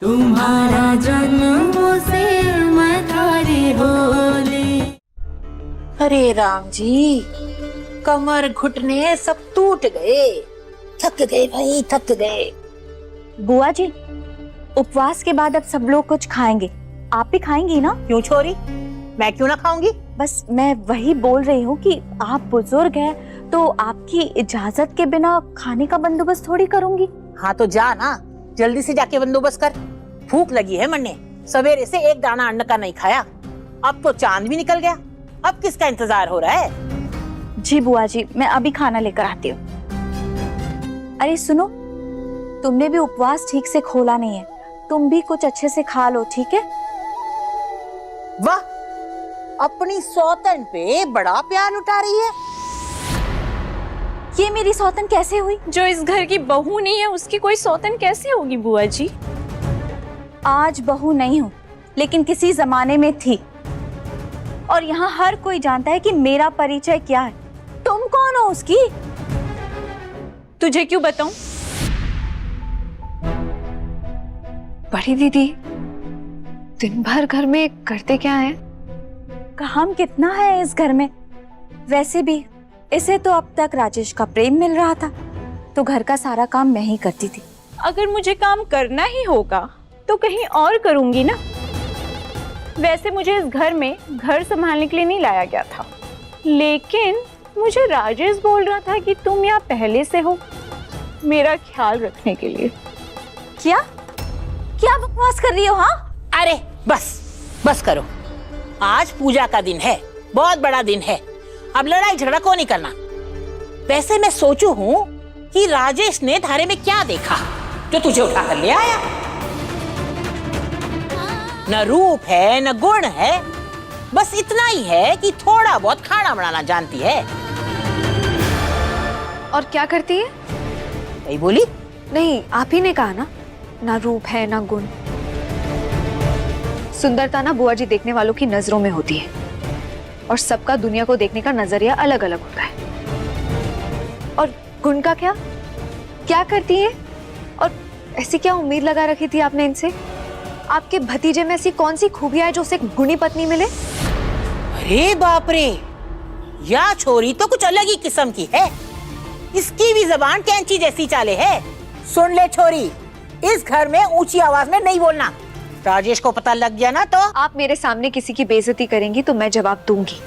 तुम्हारा जन्म से मैं थारी होली। अरे राम जी, कमर घुटने सब टूट गए, थक गए भाई, थक गए। बुआ जी, उपवास के बाद अब सब लोग कुछ खाएंगे, आप भी खाएंगी ना? क्यों छोरी, मैं क्यों ना खाऊंगी? बस मैं वही बोल रही हूँ कि आप बुजुर्ग हैं तो आपकी इजाजत के बिना खाने का बंदोबस्त थोड़ी करूंगी। हाँ तो जा ना, जल्दी से जाके बंदोबस्त कर। भूख लगी है मरने, सवेरे से एक दाना अन्न का नहीं खाया। अब तो चांद भी निकल गया, अब किसका इंतजार हो रहा है? जी बुआ जी, मैं अभी खाना लेकर आती हूँ। अरे सुनो, तुमने भी उपवास ठीक से खोला नहीं है, तुम भी कुछ अच्छे से खा लो, ठीक है? वाह, अपनी सौतन पे बड़ा प्यार लुटा रही है। ये मेरी सौतन कैसे हुई? जो इस घर की बहू नहीं है उसकी कोई सौतन कैसे होगी बुआ जी? आज बहू नहीं हूँ, लेकिन किसी जमाने में थी, और यहाँ हर कोई जानता है कि मेरा परिचय क्या है। तुम कौन हो उसकी? तुझे क्यों बताऊं? बड़ी दीदी दिन भर घर में करते क्या हैं? काम कितना है इस घर में? वैसे भी इसे तो अब तक राजेश का प्रेम मिल रहा था, तो घर का सारा काम मैं ही करती थी। अगर मुझे काम करना ही होगा तो कहीं और करूंगी ना। वैसे मुझे इस घर में घर संभालने के लिए नहीं लाया गया था, लेकिन मुझे राजेश बोल रहा था कि तुम यहाँ पहले से हो, मेरा ख्याल रखने के लिए। क्या क्या बकवास कर रही हो? हाँ, अरे बस बस करो, आज पूजा का दिन है, बहुत बड़ा दिन है, अब लड़ाई झगड़ा को नहीं करना। वैसे मैं सोचू हूँ कि राजेश ने थारे में क्या देखा जो तुझे उठा कर ले आया। न रूप है न गुण है, बस इतना ही है कि थोड़ा बहुत खाना बनाना जानती है। और क्या करती है? कहीं बोली? नहीं, आप ही ने कहा ना, ना रूप है ना गुण। सुंदरता ना बुआ जी देखने वालों की नजरों में होती है, और सबका दुनिया को देखने का नजरिया अलग अलग होता है। और गुण का क्या क्या करती है? और ऐसी क्या उम्मीद लगा रखी थी आपने इनसे? आपके भतीजे में ऐसी कौन सी खूबियां है जो उसे गुणी पत्नी मिले? अरे बाप रे, या छोरी तो कुछ अलग ही किस्म की है, इसकी भी जबान कैंची जैसी चाले है। सुन ले छोरी, इस घर में ऊंची आवाज में नहीं बोलना, राजेश को पता लग गया ना तो। आप मेरे सामने किसी की बेइज्जती करेंगी तो मैं जवाब दूंगी।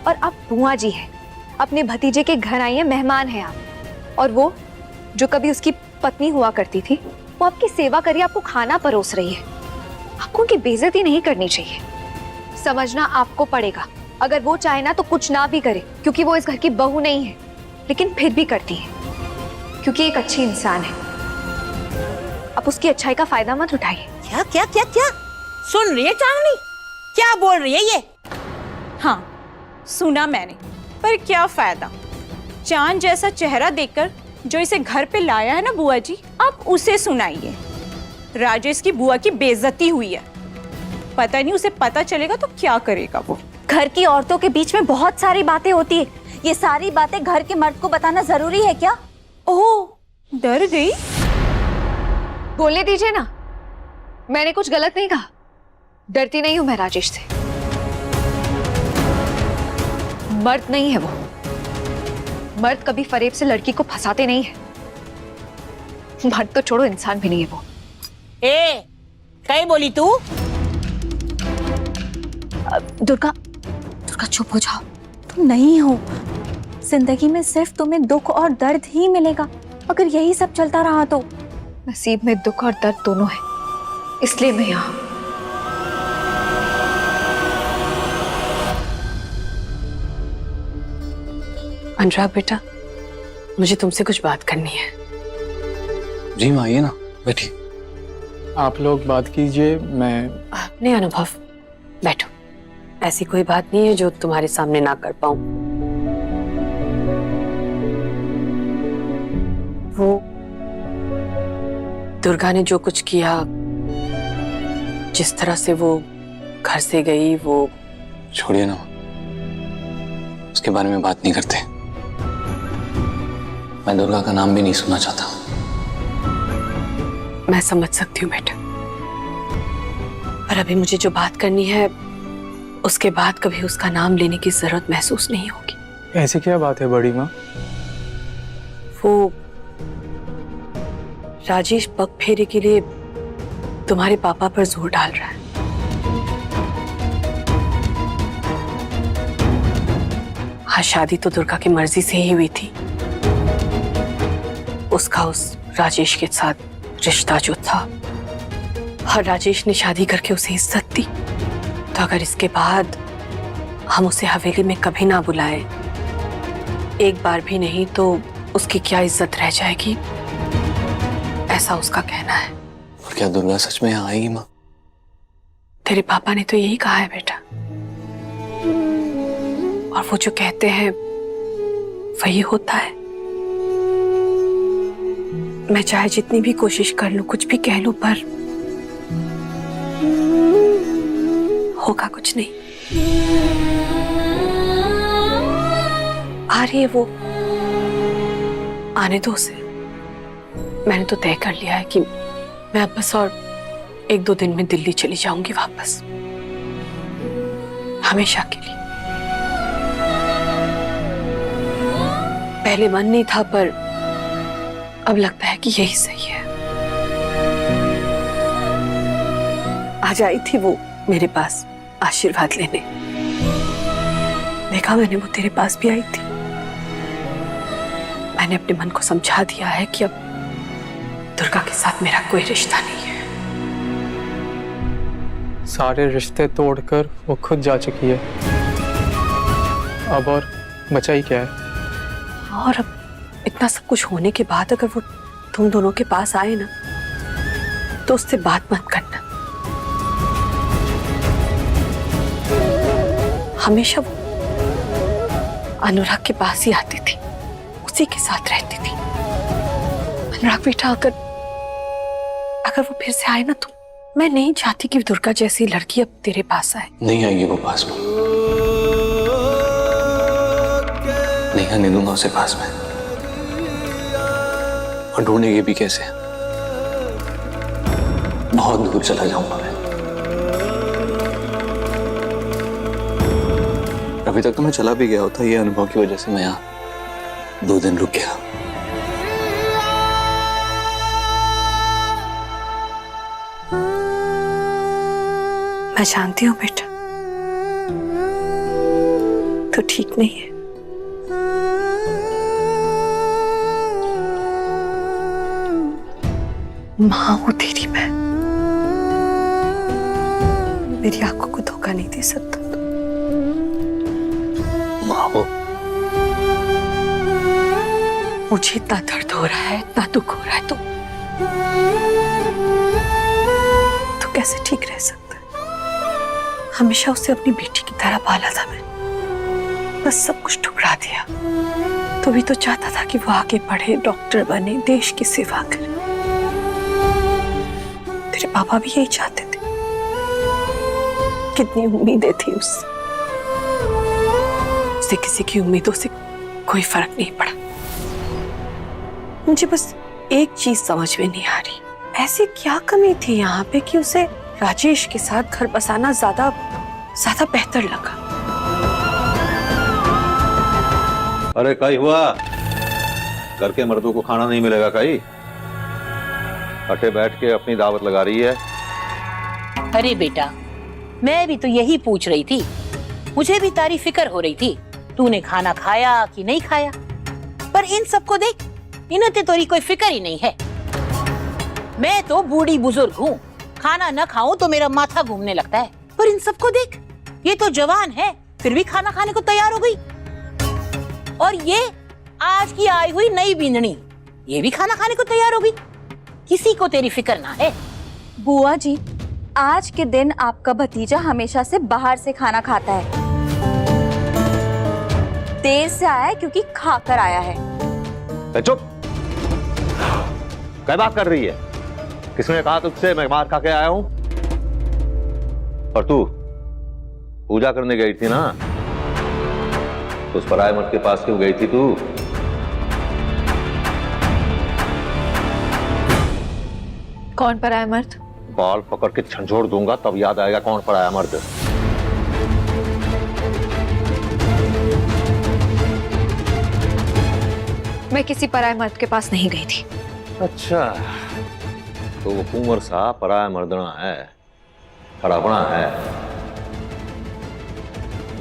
और आप बुआ जी हैं, अपने भतीजे के घर आई हैं, मेहमान हैं आप, और वो जो कभी उसकी पत्नी हुआ करती थी, वो आपकी सेवा करिए, आपको खाना परोस रही है। आपको उनकी बेइज्जती नहीं करनी चाहिए, समझना आपको पड़ेगा। अगर वो चाहे ना तो कुछ ना भी करे, क्योंकि वो इस घर की बहू नहीं है, लेकिन फिर भी करती है क्योंकि एक अच्छी इंसान है। आप उसकी अच्छाई का फायदा मत उठाइए। क्या क्या क्या क्या सुन रही है चांदनी, क्या बोल रही है ये? हाँ, सुना मैंने, पर क्या फायदा? चांद जैसा चेहरा देखकर जो इसे घर पे लाया है ना बुआ जी, आप उसे सुनाइए। राजेश की बुआ की बेइज्जती हुई है, पता नहीं उसे पता चलेगा तो क्या करेगा वो। घर की औरतों के बीच में बहुत सारी बातें होती है, ये सारी बातें घर के मर्द को बताना जरूरी है क्या? ओह, डर गई? बोलने दीजिए ना, मैंने कुछ गलत नहीं कहा। डरती नहीं हूं मैं राजेश से, मर्द नहीं है वो। मर्द कभी फरेब से लड़की को फंसाते नहीं है। मर्द तो छोड़ो, इंसान भी नहीं है वो। कहीं बोली तू? दुर्गा, दुर्गा चुप हो जाओ, तुम नहीं हो। जिंदगी में सिर्फ तुम्हें दुख और दर्द ही मिलेगा, अगर यही सब चलता रहा तो। नसीब में दुख और दर्द दोनों है, इसलिए मैं यहाँ। अनुराग बेटा, मुझे तुमसे कुछ बात करनी है। जी माँ, आइए ना, बैठिए। आप लोग बात कीजिए, मैं अपने अनुभव, बैठो। ऐसी कोई बात नहीं है जो तुम्हारे सामने ना कर पाऊं। वो दुर्गा ने जो कुछ किया, जिस तरह से वो घर से गई, वो छोड़िए ना, उसके बारे में बात नहीं करते। मैं दुर्गा का नाम भी नहीं सुनना चाहता। मैं समझ सकती हूँ बेटा, पर अभी मुझे जो बात करनी है उसके बाद कभी उसका नाम लेने की जरूरत महसूस नहीं होगी। ऐसी क्या बात है बड़ी माँ? वो राजेश पग फेरे के लिए तुम्हारे पापा पर जोर डाल रहा है। हाँ, शादी तो दुर्गा की मर्जी से ही हुई थी। उसका उस राजेश के साथ रिश्ता जो था, और राजेश ने शादी करके उसे इज्जत दी, तो अगर इसके बाद हम उसे हवेली में कभी ना बुलाए, एक बार भी नहीं, तो उसकी क्या इज्जत रह जाएगी, ऐसा उसका कहना है। और क्या दुर्गा सच में यहाँ आएगी माँ? तेरे पापा ने तो यही कहा है बेटा, और वो जो कहते हैं वही होता है। मैं चाहे जितनी भी कोशिश कर लूं, कुछ भी कह लूं, पर होगा कुछ नहीं। आ रही है वो, आने दो उसे। मैंने तो तय कर लिया है कि मैं अब बस और 1-2 दिन में दिल्ली चली जाऊंगी वापस, हमेशा के लिए। पहले मन नहीं था, पर अब लगता है कि यही सही है। आज आई थी वो मेरे पास आशीर्वाद लेने, देखा मैंने वो तेरे पास भी आई थी। मैंने अपने मन को समझा दिया है कि अब दुर्गा के साथ मेरा कोई रिश्ता नहीं है। सारे रिश्ते तोड़कर वो खुद जा चुकी है, अब और बचा ही क्या है? और अब इतना सब कुछ होने के बाद अगर वो तुम दोनों के पास आए ना, तो उससे बात मत करना। हमेशा वो अनुराग के पास ही आती थी, उसी के साथ रहती थी। अनुराग बेटा, अगर वो फिर से आए ना, तो मैं नहीं चाहती कि दुर्गा जैसी लड़की अब तेरे पास आए। नहीं आएगी वो पास में, नहीं आने दूंगा उसे पास में। और ढूंढेगी भी कैसे? बहुत दूर चला जाऊंगा मैं। अभी तक तो मैं चला भी गया होता, ये अनुभव की वजह से मैं यहाँ 2 दिन रुक गया। मैं जानती हूँ बेटा, तो ठीक नहीं है। माँ हूं तेरी मैं, मेरी आंखों को धोखा नहीं दे सकता तू। माँ वो मुझे इतना दर्द हो रहा है, इतना दुख हो रहा है, तो कैसे ठीक रह सकता है? हमेशा उसे अपनी बेटी की तरह पाला था मैं, बस सब कुछ ठुकरा दिया। तो भी तो चाहता था कि वो आगे बढ़े, डॉक्टर बने, देश की सेवा करे। तेरे पापा भी यही चाहते थे। कितनी उम्मीदें थी उससे, उसे किसी की उम्मीदों से कोई फर्क नहीं पड़ा। मुझे बस एक चीज समझ में नहीं आ रही, ऐसी क्या कमी थी यहाँ पे कि उसे राजेश के साथ घर बसाना ज्यादा बेहतर लगा। अरे कई हुआ, घर के मर्दों को खाना नहीं मिलेगा कई? अटे बैठ के अपनी दावत लगा रही है। अरे बेटा, मैं भी तो यही पूछ रही थी, मुझे भी तारी फिक्र हो रही थी, तूने खाना खाया कि नहीं खाया। पर इन सबको देख, इन्हें तो तेरी कोई फिक्र ही नहीं है। मैं तो बूढ़ी बुजुर्ग हूँ, खाना न खाऊं तो मेरा माथा घूमने लगता है। पर इन सबको देख, ये तो जवान है, फिर भी खाना खाने को तैयार हो गई। और ये आज की आई हुई नई बींदनी, ये भी खाना खाने को तैयार हो गई। किसी को तेरी फिक्र ना है। बुआ जी, आज के दिन आपका भतीजा हमेशा से बाहर से खाना खाता है। देर से आया है क्योंकि खाकर आया है। चुप, क्या बात कर रही है? किसने कहा तुझसे मैं मार खा के आया हूं? और तू पूजा करने गई थी ना, तो उस पराये मर्द के पास क्यों गई थी तू? कौन पराया मर्द? बाल पकड़ के झंझोड़ दूंगा तब याद आएगा कौन पराया मर्द। मैं किसी पराये मर्द के पास नहीं गई थी। अच्छा, तो वो कुंवर सा पराया मर्दना है, खराबना है।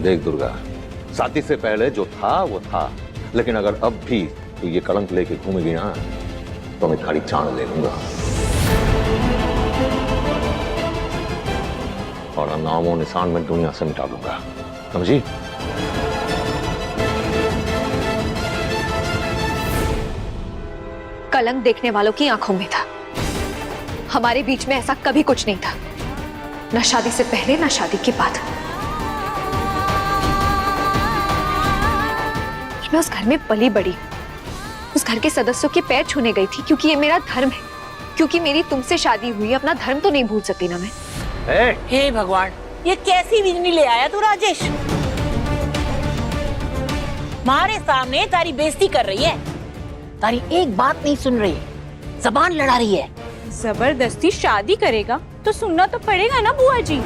देख दुर्गा, शादी से पहले जो था वो था, लेकिन अगर अब भी तू ये कलंक लेके घूमेगी ना तो मैं थारी जान ले लूंगा और नामो निशान में दुनिया से मिटा दूंगा, समझी? कलंक देखने वालों की आंखों में था, हमारे बीच में ऐसा कभी कुछ नहीं था, ना शादी से पहले ना शादी के बाद। मैं उस घर में पली बड़ी, उस घर के सदस्यों के पैर छूने गई थी क्योंकि ये मेरा धर्म है, क्योंकि मेरी तुमसे शादी हुई। अपना धर्म तो नहीं भूल सकती ना मैं। हे भगवान, ये कैसी बिजली ले आया तू राजेश? हमारे सामने तारी बेइज्जती कर रही है, तारी एक बात नहीं सुन रही, जबान लड़ा रही है। जबरदस्ती शादी करेगा तो सुनना तो पड़ेगा ना बुआ जी।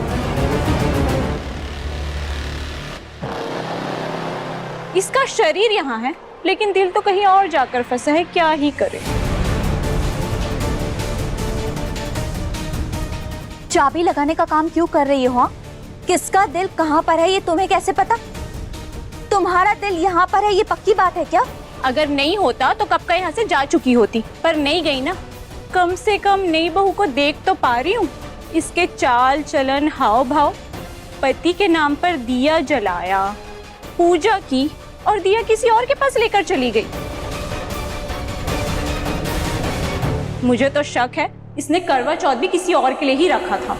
इसका शरीर यहाँ है लेकिन दिल तो कहीं और जाकर फंसा है, क्या ही करे। चाबी लगाने का काम क्यों कर रही हो? किसका दिल कहाँ पर है ये तुम्हें कैसे पता? तुम्हारा दिल यहाँ पर है ये पक्की बात है क्या? अगर नहीं होता तो कब का यहाँ से जा चुकी होती, पर नहीं गई ना। कम से कम नई बहू को देख तो पा रही हूँ, इसके चाल चलन हाव भाव। पति के नाम पर दिया जलाया, पूजा की और दिया किसी और के पास लेकर चली गई। मुझे तो शक है इसने करवा चौथ भी किसी और के लिए ही रखा था।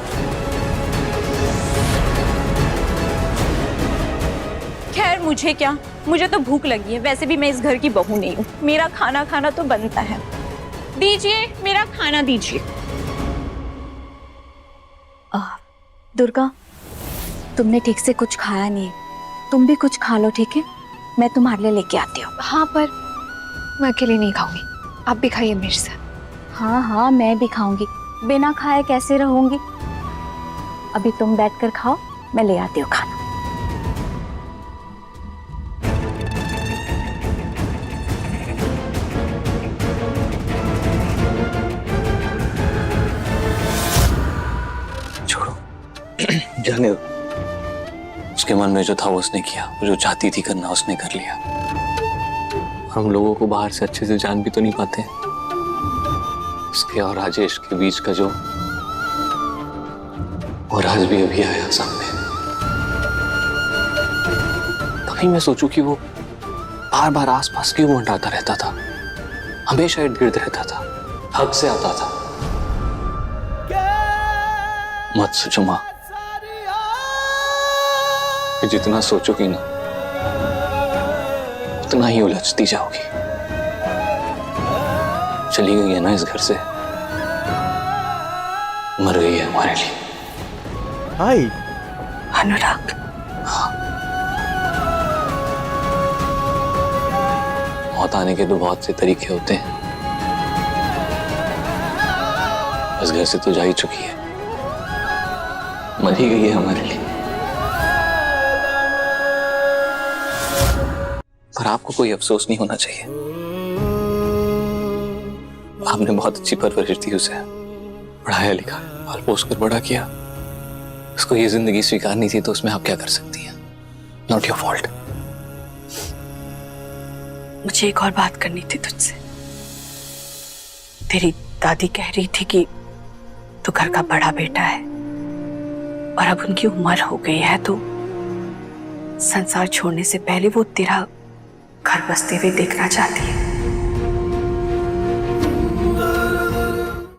खैर मुझे क्या, मुझे तो भूख लगी है, वैसे भी मैं इस घर की बहू नहीं हूँ। मेरा खाना खाना तो बनता है, दीजिए मेरा खाना दीजिए। दुर्गा, तुमने ठीक से कुछ खाया नहीं है, तुम भी कुछ खा लो, ठीक है? मैं तुम्हारे लिए लेके आती हूँ। हाँ, पर मैं अकेले नहीं खाऊंगी, आप भी खाइए मेरे साथ। हाँ हाँ, मैं भी खाऊंगी, बिना खाए कैसे रहूंगी? अभी तुम बैठकर खाओ, मैं ले आती हूँ खाना। छोड़ो, जाने दो। उसके मन में जो था वो उसने किया, वो जो चाहती थी करना उसने कर लिया। हम लोगों को बाहर से अच्छे से जान भी तो नहीं पाते। उसके और राजेश के बीच का जो वो राज भी अभी आया सामने। तभी मैं सोचूं कि वो बार बार आसपास क्यों मंडराता रहता था, हमेशा इर्द गिर्द रहता था, हक से आता था। मत सोचो माँ, जितना सोचोगी ना उतना ही उलझती जाओगी। चली गई है ना इस घर से, मर गई है हमारे लिए। हाय अनुराग, हाँ, मौत आने के तो बहुत से तरीके होते हैं। इस घर से तो जा ही चुकी है, मर ही गई है हमारे लिए। पर आपको कोई अफसोस नहीं होना चाहिए। आपने बहुत अच्छी परवरिश दी उसे, पढ़ाया लिखा, पाल पोस कर बड़ा किया। उसको ये जिंदगी स्वीकारनी थी तो उसमें आप क्या कर सकती हैं? Not your fault. मुझे एक और बात करनी थी तुझसे। तेरी दादी कह रही थी कि तू घर का बड़ा बेटा है और अब उनकी उम्र हो गई है तो संसार छोड़ने से पहले वो तेरा घर बसते हुए देखना चाहती है।